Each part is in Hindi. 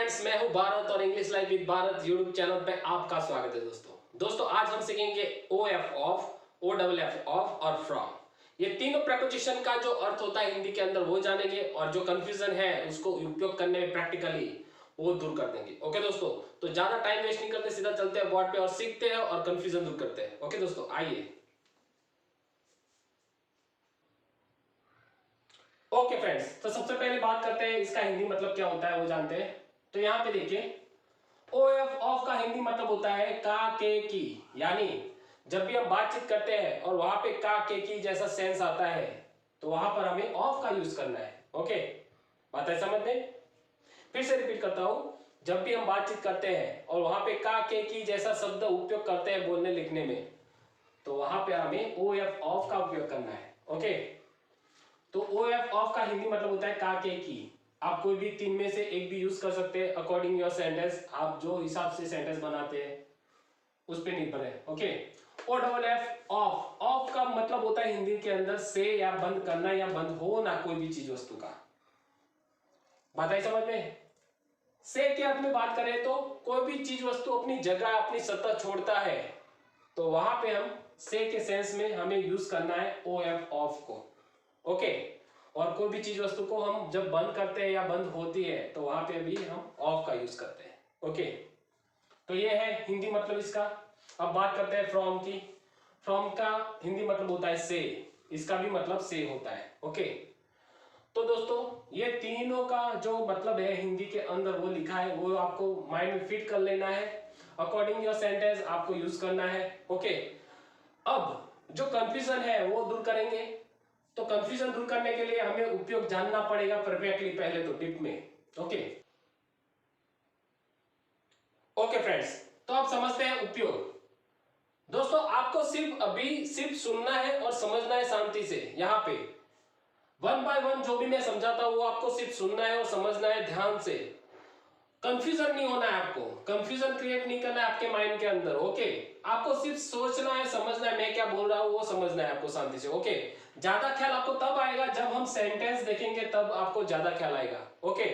फ्रेंड्स, मैं हूं भारत और English live with Bharat YouTube channel पे आपका स्वागत है। दोस्तों आज हम सीखेंगे O F of, O double F off और फ्रॉम। ये तीनों प्रेपोजिशन का जो अर्थ होता है हिंदी के अंदर वो जानेंगे और जो कंफ्यूजन है उसको उपयोग करने में प्रैक्टिकली वो दूर कर देंगे। ओके दोस्तों, तो ज्यादा टाइम वेस्ट नहीं करते, सीधा चलते हैं बोर्ड पे और सीखते हैं और कंफ्यूजन दूर करते हैं। ओके दोस्तों, आइए। ओके फ्रेंड्स, तो सबसे पहले बात करते हैं इसका हिंदी मतलब क्या होता है वो जानते हैं। तो यहाँ पे देखिए, ओ एफ ऑफ का हिंदी मतलब होता है का के की। यानी जब भी हम बातचीत करते हैं और वहां पे का के की जैसा सेंस आता है तो वहां पर हमें ऑफ का यूज करना है। ओके, बात है समझ में? फिर से रिपीट करता हूं, जब भी हम बातचीत करते हैं और वहां पे का के की जैसा शब्द उपयोग करते हैं बोलने लिखने में, तो वहां पे हमें ओ एफ ऑफ का उपयोग करना है। ओके, तो ओ एफ ऑफ का हिंदी मतलब होता है का के की। आप कोई भी तीन में से एक भी यूज कर सकते हैं अकॉर्डिंग योर सेंटेंस। आप जो हिसाब से सेंटेंस बनाते हैं उस पर निर्भर है। Okay, O double F off, off का मतलब होता है हिंदी के अंदर से या बंद करना या बंद होना कोई भी चीज वस्तु का। बात आई समझ में? से के अर्थ में बात करें तो कोई भी चीज वस्तु अपनी जगह अपनी सत्ता छोड़ता है तो वहां पे हम से के सेंस में हमें यूज करना है ओ एफ ऑफ को। ओके, और कोई भी चीज वस्तु को हम जब बंद करते हैं या बंद होती है तो वहां पे भी हम ऑफ का यूज करते हैं। ओके, तो ये है हिंदी मतलब इसका। अब बात करते हैं फ्रॉम की। फ्रॉम का हिंदी मतलब होता है से, इसका भी मतलब से होता है। ओके, तो दोस्तों ये तीनों का जो मतलब है हिंदी के अंदर वो लिखा है, वो आपको माइंड में फिट कर लेना है। अकॉर्डिंग योर सेंटेंस आपको यूज करना है। ओके, अब जो कंफ्यूजन है वो दूर करेंगे। तो कंफ्यूजन दूर करने के लिए हमें उपयोग जानना पड़ेगा परफेक्टली, पहले तो डिप में। ओके ओके फ्रेंड्स, तो आप समझते हैं उपयोग। दोस्तों आपको सिर्फ सुनना है और समझना है शांति से। यहाँ पे वन बाय वन जो भी मैं समझाता हूं वो आपको सिर्फ सुनना है और समझना है ध्यान से। कंफ्यूजन नहीं होना है, आपको कंफ्यूजन क्रिएट नहीं करना है आपके माइंड के अंदर। ओके, आपको सिर्फ सोचना है, समझना है मैं क्या बोल रहा हूं वो समझना है आपको शांति से। ओके, ज्यादा ख्याल आपको तब आएगा जब हम सेंटेंस देखेंगे, तब आपको ज्यादा ख्याल आएगा। ओके,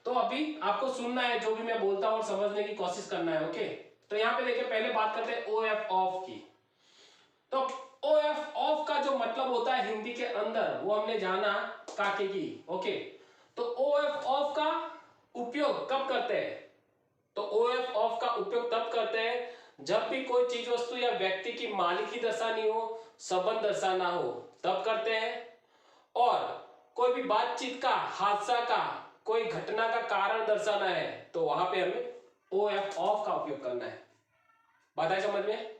तो अभी आपको सुनना है जो भी मैं बोलता हूं और समझने की कोशिश करना है। ओके, तो यहाँ पे देखिए, पहले बात करते हैं ओ एफ ऑफ की। तो ओ एफ ऑफ का जो मतलब होता है हिंदी के अंदर वो हमने जाना काके की। ओके, तो ओ एफ ऑफ का उपयोग कब करते हैं? तो ओ एफ ऑफ का उपयोग तब करते हैं जब भी कोई चीज वस्तु या व्यक्ति की मालिकी दर्शानी हो, संबंध दर्शाना हो, तब करते हैं। और कोई भी बातचीत का, हादसा का, कोई घटना का कारण दर्शाना है तो वहां पे हमें ओ एफ ऑफ का उपयोग करना है। बात आई समझ में?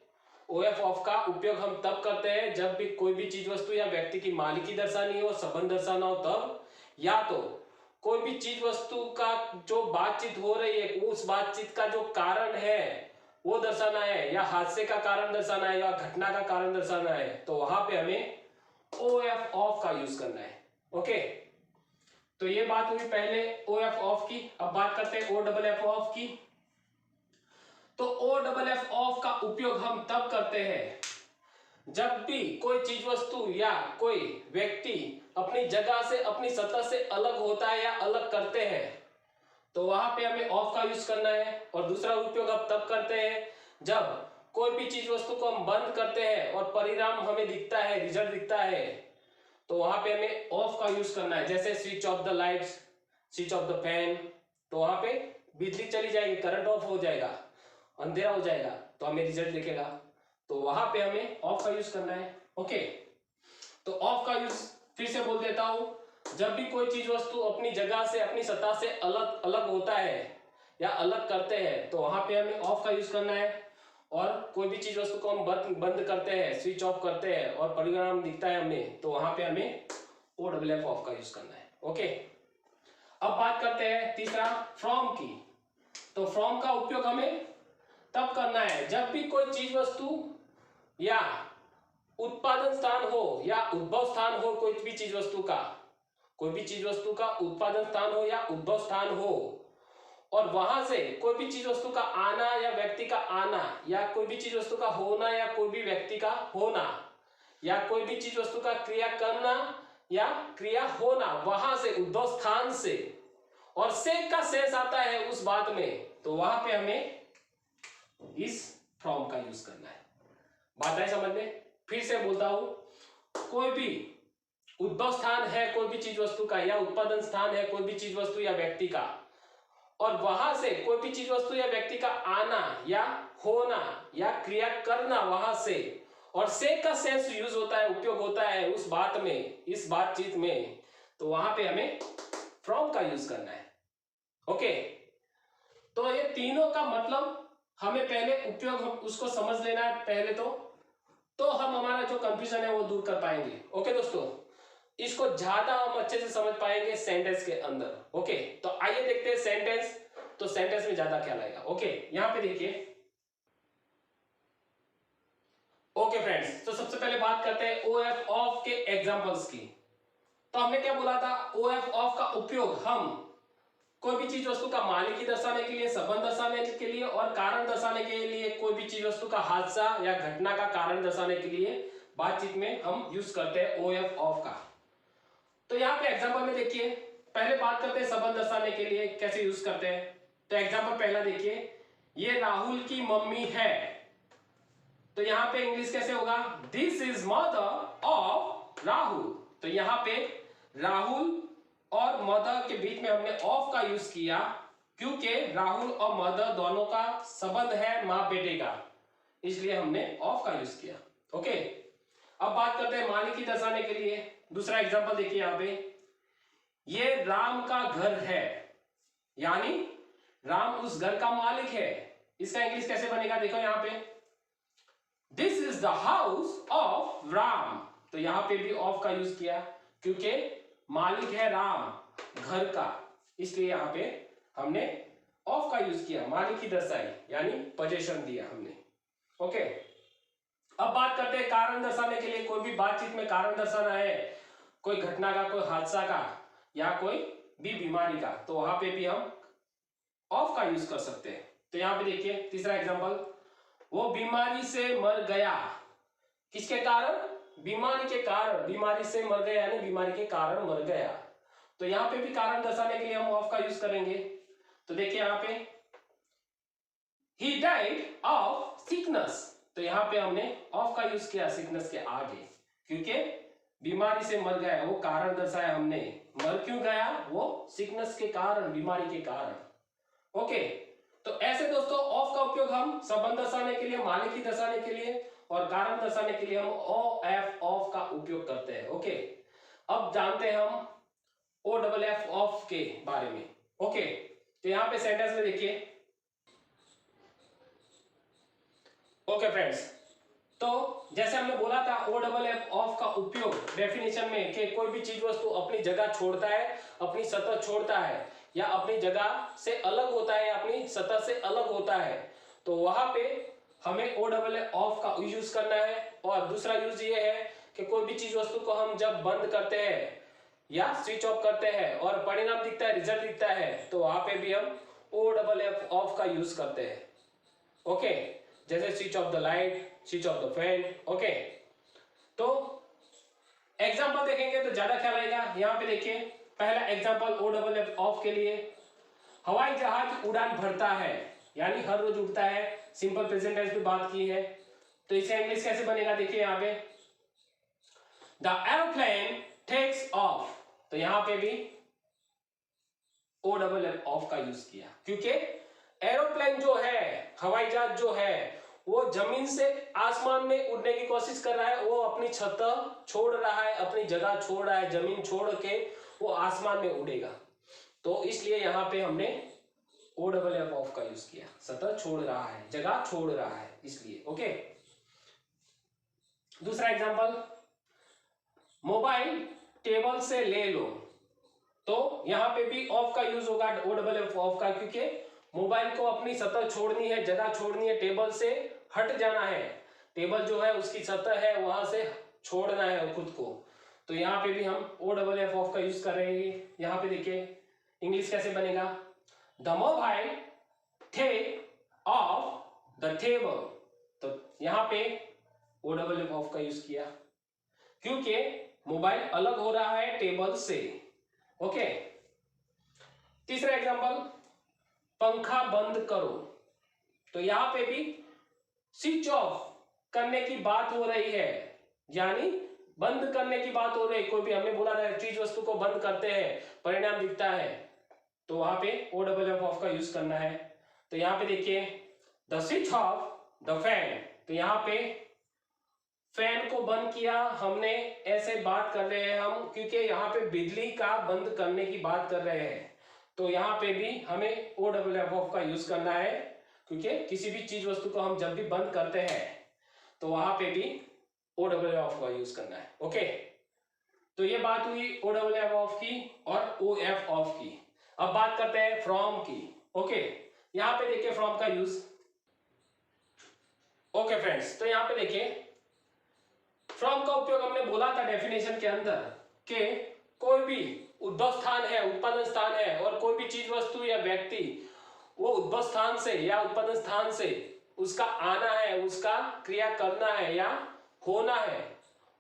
ओ एफ ऑफ का उपयोग हम तब करते हैं जब भी कोई भी चीज वस्तु या व्यक्ति की मालिकी दर्शानी हो, संबंध दर्शाना हो तब, या तो कोई भी चीज वस्तु का जो बातचीत हो रही है उस बातचीत का जो कारण है वो दर्शाना है, या हादसे का कारण दर्शाना है, या घटना का कारण दर्शाना है, तो वहां पे हमें ओ एफ ऑफ का यूज करना है। ओके, तो ये बात हुई पहले ओ एफ ऑफ की। अब बात करते हैं ओ डबल एफ ऑफ की। तो ओ डबल एफ ऑफ का उपयोग हम तब करते हैं जब भी कोई चीज वस्तु या कोई व्यक्ति अपनी जगह से, अपनी सतह से अलग होता है या अलग करते हैं तो वहां पे हमें ऑफ का यूज करना है। और दूसरा उपयोग हम तब करते हैं जब कोई भी चीज वस्तु को हम बंद करते हैं और परिणाम हमें दिखता है, रिजल्ट दिखता है, तो वहां पे हमें ऑफ का यूज करना है। जैसे switch off the lights, switch off the fan, तो वहां पे बिजली चली जाएगी, करंट ऑफ हो जाएगा, अंधेरा हो जाएगा, तो हमें रिजल्ट दिखेगा, तो वहां पे हमें ऑफ का यूज करना है। ओके, तो ऑफ का यूज फिर से बोल देता हूं, जब भी कोई चीज वस्तु अपनी जगह से, अपनी सतह से अलग अलग होता है या अलग करते हैं तो वहां पे हमें ऑफ का यूज करना है। और कोई भी चीज वस्तु को हम बंद करते हैं, स्विच ऑफ करते हैं और परिणाम दिखता है हमें, तो वहां पे हमें ओ डबल एफ ऑफ का यूज करना है। ओके, अब बात करते हैं तीसरा फ्रॉम की। तो फ्रॉम का उपयोग हमें तब करना है जब भी कोई चीज वस्तु या उत्पादन स्थान हो या उद्भव स्थान हो, कोई भी चीज वस्तु का, कोई भी चीज वस्तु का उत्पादन स्थान हो या उद्भव स्थान हो, और वहां से कोई भी चीज वस्तु का आना या व्यक्ति का आना, या कोई भी चीज वस्तु का होना या कोई भी व्यक्ति का होना, या कोई भी चीज वस्तु का क्रिया करना या क्रिया होना, वहां से, उद्भव स्थान से और से का सेंस आता है उस बात में, तो वहां पे हमें इस फ्रॉम का यूज करना है। बात है समझ में? फिर से बोलता हूं, कोई भी उद्भव स्थान है कोई भी चीज वस्तु का, या उत्पादन स्थान है कोई भी चीज वस्तु या व्यक्ति का, और वहां से कोई भी चीज वस्तु या व्यक्ति का आना या होना या क्रिया करना वहां से, और से का सेंस यूज होता है, उपयोग होता है उस बात में, इस बातचीत में, तो वहां पे हमें फ्रॉम का यूज करना है। ओके, तो ये तीनों का मतलब हमें पहले उपयोग उसको समझ लेना है पहले, तो हम हमारा जो कंफ्यूजन है वो दूर कर पाएंगे। ओके दोस्तों, इसको ज्यादा हम अच्छे से समझ पाएंगे सेंटेंस के अंदर। ओके, तो आइए देखते हैं सेंटेंस, तो सेंटेंस में ज्यादा ख्याल आएगा। ओके, यहां पे देखिए। ओके फ्रेंड्स, तो सबसे पहले बात करते हैं OF ऑफ के एग्जांपल्स की। तो हमने क्या बोला था, OF ऑफ का उपयोग हम कोई भी चीज वस्तु का मालिकी दर्शाने के लिए, संबंध दर्शाने के लिए और कारण दर्शाने के लिए, कोई भी चीज वस्तु का हादसा या घटना का कारण दर्शाने के लिए बातचीत में हम यूज करते हैं OF ऑफ का। तो यहाँ पे एग्जांपल में देखिए, पहले बात करते हैं संबंध दर्शाने के लिए कैसे यूज करते हैं। तो एग्जांपल पहला देखिए, ये राहुल की मम्मी है, तो यहाँ पे इंग्लिश कैसे होगा, this is mother of Rahul. तो यहाँ पे राहुल और मदर के बीच में हमने ऑफ का यूज किया, क्योंकि राहुल और मदर दोनों का संबंध है मां बेटे का, इसलिए हमने ऑफ का यूज किया। ओके, अब बात करते हैं मालिकी दर्शाने के लिए। दूसरा एग्जांपल देखिए यहाँ पे, ये राम का घर है, यानी राम उस घर का मालिक है। इसका इंग्लिश कैसे बनेगा, देखो यहाँ पे, this is the house of Ram. तो यहाँ पे भी ऑफ का यूज किया, क्योंकि मालिक है राम घर का, इसलिए यहाँ पे हमने ऑफ का यूज किया, मालिकी दर्शाई यानी पोजीशन दिया हमने। ओके, अब बात करते हैं कारण दर्शाने के लिए। कोई भी बातचीत में कारण दर्शाना है, कोई घटना का, कोई हादसा का या कोई भी बीमारी का, तो वहां पे भी हम ऑफ का यूज कर सकते हैं। तो यहाँ पे देखिए तीसरा एग्जांपल, वो बीमारी से मर गया, किसके कारण, बीमारी के कारण, बीमारी से मर गया यानी बीमारी के कारण मर गया। तो यहाँ पे भी कारण दर्शाने के लिए हम ऑफ का यूज करेंगे। तो देखिए यहाँ पे, he died of sickness, तो यहाँ पे हमने ऑफ का यूज किया सिकनेस के आगे, क्योंकि बीमारी से मर गया, वो कारण दर्शाया हमने, मर क्यों गया, वो सिकनेस के कारण, बीमारी के कारण। ओके, तो ऐसे दोस्तों ऑफ का उपयोग हम संबंध दर्शाने के लिए, मालिकी दर्शाने के लिए और कारण दर्शाने के लिए हम OF ऑफ का उपयोग करते हैं। ओके, अब जानते हैं हम OFF ऑफ के बारे में। ओके, तो यहां पे सेंटेंस में देखिए। ओके फ्रेंड्स, तो जैसे हमने बोला था OFF ऑफ का उपयोग डेफिनेशन में कि कोई भी चीज वस्तु अपनी जगह छोड़ता है, अपनी सतह छोड़ता है, या अपनी जगह से अलग होता है, अपनी सतह से अलग होता है, तो वहां पे हमें OFF ऑफ का यूज करना है। और दूसरा यूज ये है कि कोई भी चीज वस्तु को हम जब बंद करते हैं या स्विच ऑफ करते हैं और परिणाम दिखता है, रिजल्ट दिखता है, तो वहां पे भी हम OFF ऑफ का यूज करते हैं। ओके, जैसे switch off the light, switch off the fan. Okay, तो एग्जांपल देखेंगे तो ज्यादा ख्याल आएगा। यहाँ पे देखिए पहला एग्जांपल OFF ऑफ के लिए, हवाई जहाज उड़ान भरता है, यानी हर रोज उड़ता है, सिंपल प्रेजेंट टेंस पे बात की है। तो इसे इंग्लिश कैसे बनेगा, देखिए यहाँ पे, द एरोप्लेन टेक्स ऑफ, तो यहाँ पे भी OFF ऑफ का यूज किया, क्योंकि एरोप्लेन जो है, हवाई जहाज जो है, वो जमीन से आसमान में उड़ने की कोशिश कर रहा है, वो अपनी छत छोड़ रहा है, अपनी जगह छोड़ रहा है, जमीन छोड़ के वो आसमान में उड़ेगा, तो इसलिए यहाँ पे हमने OFF ऑफ का यूज किया, सतह छोड़ रहा है, जगह छोड़ रहा है, इसलिए। ओके, दूसरा एग्जांपल, मोबाइल टेबल से ले लो, तो यहाँ पे भी ऑफ का यूज होगा OFF ऑफ का, क्योंकि मोबाइल को अपनी सतह छोड़नी है, जगह छोड़नी है, टेबल से हट जाना है, टेबल जो है उसकी सतह है वहां से छोड़ना है खुद को, तो यहाँ पे भी हम OFF ऑफ का यूज कर रहे हैं। यहाँ पे देखिए इंग्लिश कैसे बनेगा, the mobile take off the table, तो यहाँ पे OFF ऑफ का यूज किया, क्योंकि मोबाइल अलग हो रहा है टेबल से। ओके, तीसरा एग्जांपल, पंखा बंद करो। तो यहां पे भी स्विच ऑफ करने की बात हो रही है, यानी बंद करने की बात हो रही है। कोई भी हमने बोला था चीज वस्तु को बंद करते हैं, परिणाम दिखता है, तो वहां पे ओ डबल एफ ऑफ का यूज करना है। तो यहां पे देखिए, the switch off the fan, तो यहां पे फैन को बंद किया हमने, ऐसे बात कर रहे हैं हम, क्योंकि यहाँ पे बिजली का बंद करने की बात कर रहे हैं। तो यहाँ पे भी हमें ओ डबल एफ ऑफ का यूज करना है, क्योंकि किसी भी चीज वस्तु को हम जब भी बंद करते हैं तो वहां पे भी ओ डबल एफ ऑफ का यूज करना है। ओके, तो ये बात हुई ओ डबल एफ ऑफ की और ओ एफ ऑफ की। अब बात करते हैं फ्रॉम की। ओके, यहाँ पे देखिए फ्रॉम का यूज। ओके फ्रेंड्स, तो यहाँ पे देखिए फ्रॉम का उपयोग हमने बोला था डेफिनेशन के अंदर कि कोई भी उद्भव स्थान है, उत्पादन स्थान है, और कोई भी चीज वस्तु या व्यक्ति वो उद्भव स्थान से या उत्पादन स्थान से उसका आना है, उसका क्रिया करना है या होना है,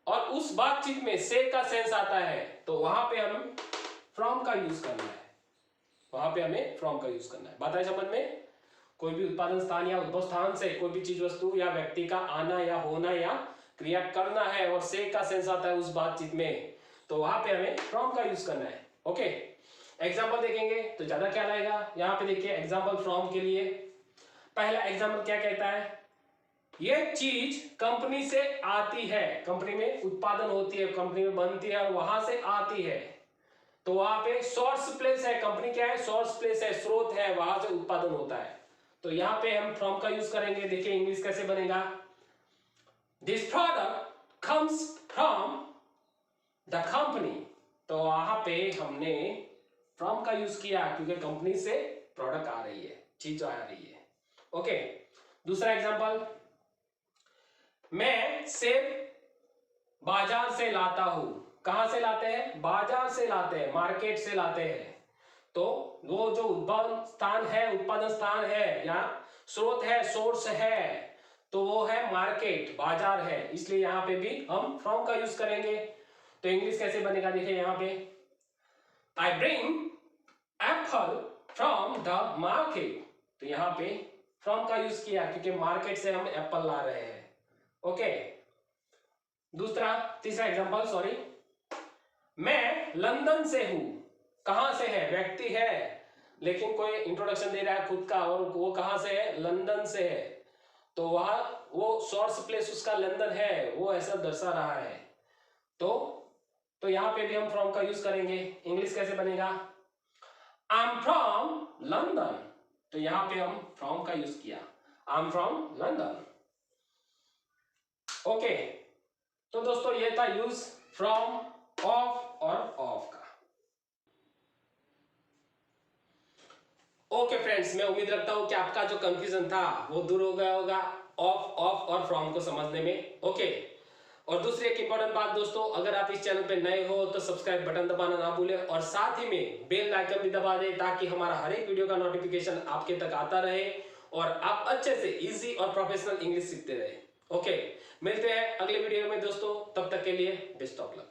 और उस बातचीत में से का सेंस आता है, तो वहां पे हम फ्रॉम का यूज करना है। वहां पे हमें फ्रॉम का यूज करना है। बात है समझ में? कोई भी उत्पादन स्थान या उद्भव स्थान से कोई भी चीज वस्तु या व्यक्ति का आना या होना या क्रिया करना है और से का सेंस आता है उस बातचीत में, तो वहां पे हमें फ्रॉम का यूज करना है। ओके, एग्जाम्पल देखेंगे तो ज्यादा ख्याल आएगा। यहाँ पे देखिए एग्जाम्पल फ्रॉम के लिए, पहला एग्जाम्पल क्या कहता है, ये चीज कंपनी से आती है, कंपनी में उत्पादन होती है, कंपनी में बनती है और वहां से आती है। तो वहां पे सोर्स प्लेस है, कंपनी क्या है, सोर्स प्लेस है, स्रोत है, वहां से उत्पादन होता है। तो यहाँ पे हम फ्रॉम का यूज करेंगे। देखिए इंग्लिश कैसे बनेगा, this product comes from the company. तो वहां पे हमने फ्रॉम का यूज किया क्योंकि कंपनी से प्रोडक्ट आ रही है, चीज आ रही है। ओके, दूसरा एग्जांपल, मैं सेब बाजार से लाता हूं। कहां से लाते हैं? बाजार से लाते हैं, मार्केट से लाते हैं। तो वो जो उद्भव स्थान है, उत्पादन स्थान है या स्रोत है, सोर्स है, तो वो है मार्केट, बाजार है, इसलिए यहां पे भी हम फ्रॉम का यूज करेंगे। तो इंग्लिश कैसे बनेगा, देखिए यहां पे, I bring Apple from the market. तो यहां पे फ्रॉम का यूज किया क्योंकि मार्केट से हम एप्पल ला रहे हैं। ओके, तीसरा एग्जांपल, सॉरी, मैं लंदन से हूं। कहां से है? व्यक्ति है, लेकिन कोई इंट्रोडक्शन दे रहा है खुद का, और वो कहां से है? लंदन से है। तो वहां वो सोर्स प्लेस उसका लंदन है, वो ऐसा दर्शा रहा है। तो यहां पे भी हम फ्रॉम का यूज करेंगे। इंग्लिश कैसे बनेगा, आई एम फ्रॉम लंदन। तो यहां पे हम फ्रॉम का यूज किया, I am from London. Okay, तो दोस्तों ये था यूज फ्रॉम, ऑफ और ऑफ का। ओके फ्रेंड्स, मैं उम्मीद रखता हूं कि आपका जो कंफ्यूजन था वो दूर हो गया होगा ऑफ और फ्रॉम को समझने में। ओके, और दूसरी एक इंपॉर्टेंट बात दोस्तों, अगर आप इस चैनल पे नए हो तो सब्सक्राइब बटन दबाना ना भूलें, और साथ ही में बेल आइकन भी दबा दें ताकि हमारा हर एक वीडियो का नोटिफिकेशन आपके तक आता रहे और आप अच्छे से इजी और प्रोफेशनल इंग्लिश सीखते रहे। ओके, मिलते हैं अगले वीडियो में दोस्तों, तब तक के लिए बेस्ट ऑफ लक।